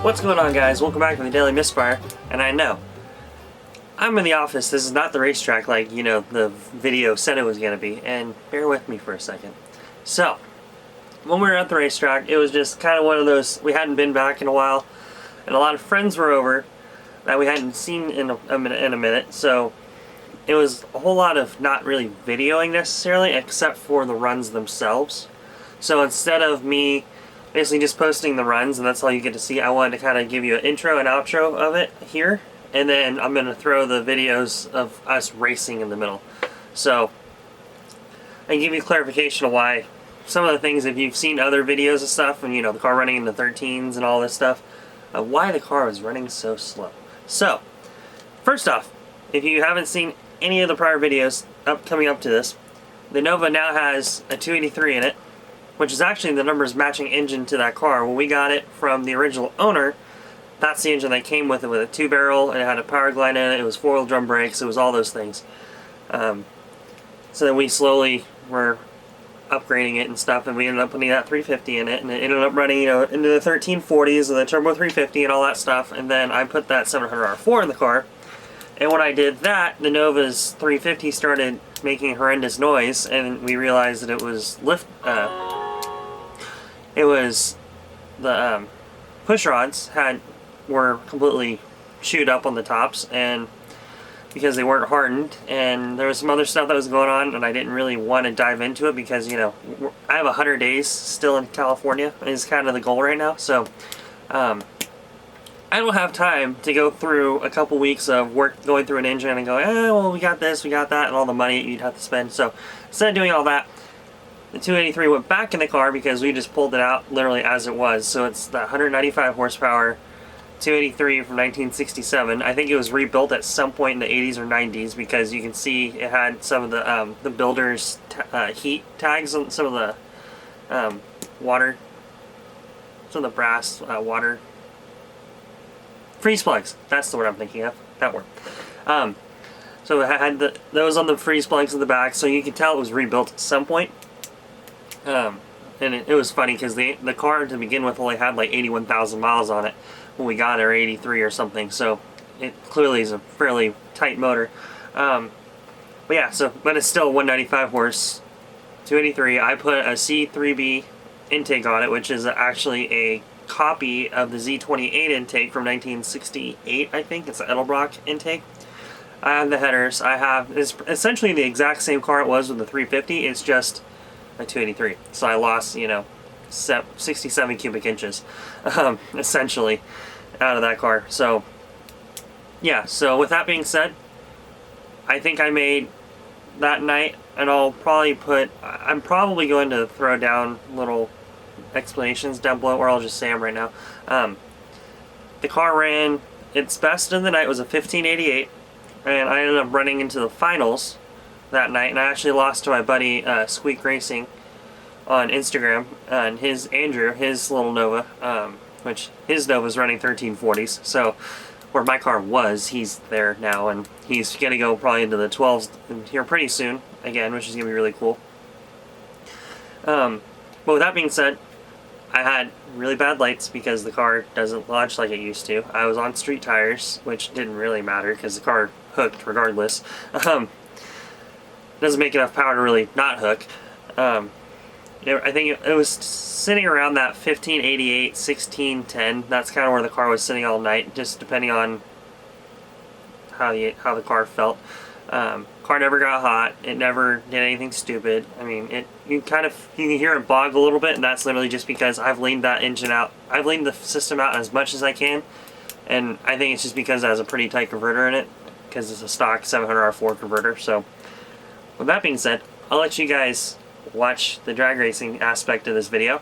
What's going on, guys? Welcome back to the Daily Misfire. And I know, I'm in the office. This is not the racetrack like, the video said it was going to be. And bear with me for a second. So, when we were at the racetrack, it was just kind of one of those, we hadn't been back in a while. And a lot of friends were over that we hadn't seen in a minute. So, it was a whole lot of not really videoing necessarily, except for the runs themselves. So, instead of me basically just posting the runs and that's all you get to see, I wanted to kind of give you an intro and outro of it here, and then I'm going to throw the videos of us racing in the middle. So I give you clarification of why some of the things, if you've seen other videos of stuff and the car running in the 13s and all this stuff, why the car was running so slow. So first off, if you haven't seen any of the prior videos coming up to this, the Nova now has a 283 in it, which is actually the numbers matching engine to that car. When we got it from the original owner, that's the engine that came with it, with a 2-barrel, and it had a power glide in it, it was 4-wheel drum brakes, it was all those things. So then we slowly were upgrading it and stuff, and we ended up putting that 350 in it, and it ended up running into the 1340s and the turbo 350 and all that stuff, and then I put that 700R4 in the car. And when I did that, the Nova's 350 started making horrendous noise, and we realized that it was the push rods were completely chewed up on the tops, and because they weren't hardened, and there was some other stuff that was going on, and I didn't really want to dive into it because I have 100 days still in California, and it's kind of the goal right now. So I don't have time to go through a couple weeks of work going through an engine and go, well, we got this, we got that, and all the money you'd have to spend. So instead of doing all that, the 283 went back in the car because we just pulled it out literally as it was. So it's the 195 horsepower 283 from 1967. I think it was rebuilt at some point in the 80s or 90s because you can see it had some of the builder's heat tags on some of the water, some of the brass water freeze plugs. That's the word I'm thinking of. That word. So it had those on the freeze plugs in the back, so you can tell it was rebuilt at some point. And it was funny because the car to begin with only had like 81,000 miles on it when we got it, or 83 or something. So it clearly is a fairly tight motor. But yeah, but it's still 195 horse, 283. I put a C3B intake on it, which is actually a copy of the Z28 intake from 1968, I think. It's an Edelbrock intake. I have the headers. It's essentially the exact same car it was with the 350. It's just a 283. So I lost, 67 cubic inches, essentially, out of that car. So, yeah. So with that being said, I think I made that night, and I'm probably going to throw down little explanations down below, or I'll just say them right now. The car ran its best in the night was a 1588, and I ended up running into the finals that night, and I actually lost to my buddy Squeak Racing on Instagram, and his little Nova, which his Nova's running 1340s, so where my car was, he's there now, and he's gonna go probably into the 12s here pretty soon again, which is gonna be really cool. But with that being said, I had really bad lights because the car doesn't launch like it used to. I was on street tires, which didn't really matter because the car hooked regardless. Doesn't make enough power to really not hook. I think it was sitting around that 1588, 1610. That's kind of where the car was sitting all night, just depending on how the car felt. Car never got hot. It never did anything stupid. I mean, you can hear it bog a little bit, and that's literally just because I've leaned that engine out. I've leaned the system out as much as I can, and I think it's just because it has a pretty tight converter in it, because it's a stock 700R4 converter. So, with that being said, I'll let you guys watch the drag racing aspect of this video,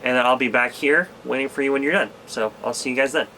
and then I'll be back here waiting for you when you're done. So, I'll see you guys then.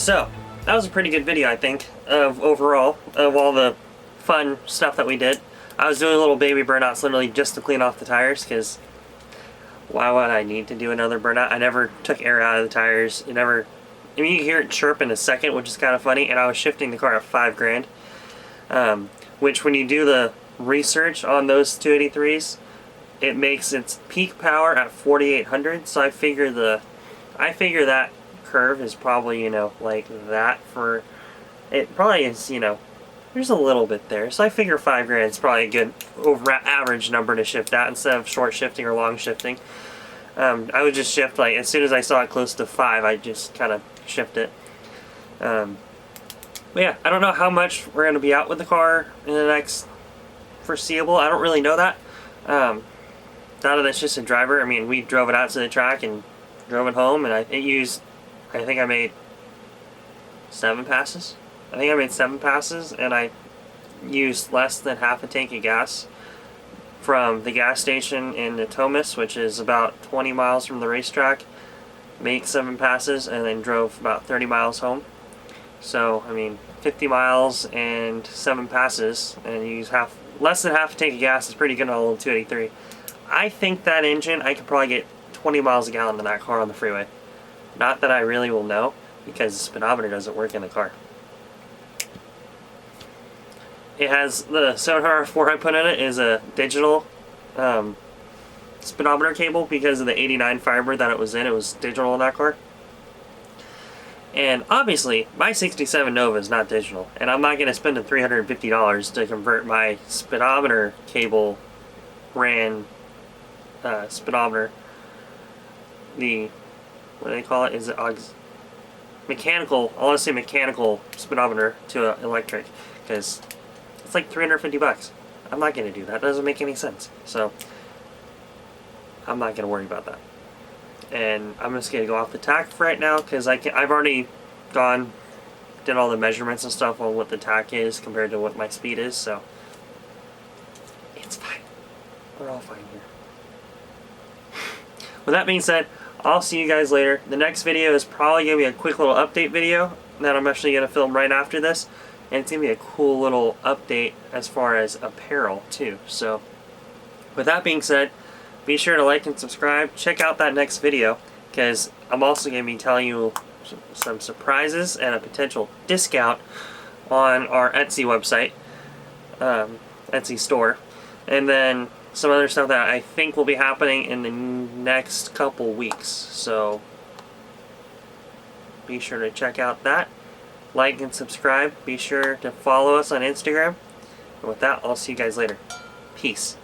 So, that was a pretty good video, I think, of overall, of all the fun stuff that we did. I was doing little baby burnouts literally just to clean off the tires, because why would I need to do another burnout? I never took air out of the tires. I mean, you can hear it chirp in a second, which is kind of funny, and I was shifting the car at $5,000. Which, when you do the research on those 283s, it makes its peak power at 4,800, so I figure that curve is probably, you know, like that for, it probably is, you know, there's a little bit there. So I figure $5,000 is probably a good over average number to shift at instead of short shifting or long shifting. I would just shift, like, as soon as I saw it close to 5, I just kind of shift it. But yeah, I don't know how much we're going to be out with the car in the next foreseeable. I don't really know that. Now that it's just a driver, I mean, we drove it out to the track and drove it home, and I think I made 7 passes. And I used less than half a tank of gas from the gas station in Natomas, which is about 20 miles from the racetrack. Made 7 passes and then drove about 30 miles home. So, I mean, 50 miles and 7 passes, and you use less than half a tank of gas is pretty good on a little 283. I think that engine, I could probably get 20 miles a gallon in that car on the freeway. Not that I really will know, because the speedometer doesn't work in the car. It has the 7R4 I put in it is a digital speedometer cable because of the 89 fiber that it was in. It was digital in that car. And obviously, my 67 Nova is not digital, and I'm not going to spend the $350 to convert my speedometer cable ran speedometer. What do they call it? Is it mechanical? I want to say mechanical speedometer to an electric, because it's like $350. I'm not going to do that. That doesn't make any sense. So I'm not going to worry about that. And I'm just going to go off the tack for right now, because I've already did all the measurements and stuff on what the tack is compared to what my speed is, so it's fine. We're all fine here. With that being said, I'll see you guys later. The next video is probably going to be a quick little update video that I'm actually going to film right after this, and it's going to be a cool little update as far as apparel too. So with that being said, be sure to like and subscribe. Check out that next video, because I'm also going to be telling you some surprises and a potential discount on our Etsy website, Etsy store, and then some other stuff that I think will be happening in the next couple weeks. So be sure to check out that. Like and subscribe. Be sure to follow us on Instagram. And with that, I'll see you guys later. Peace.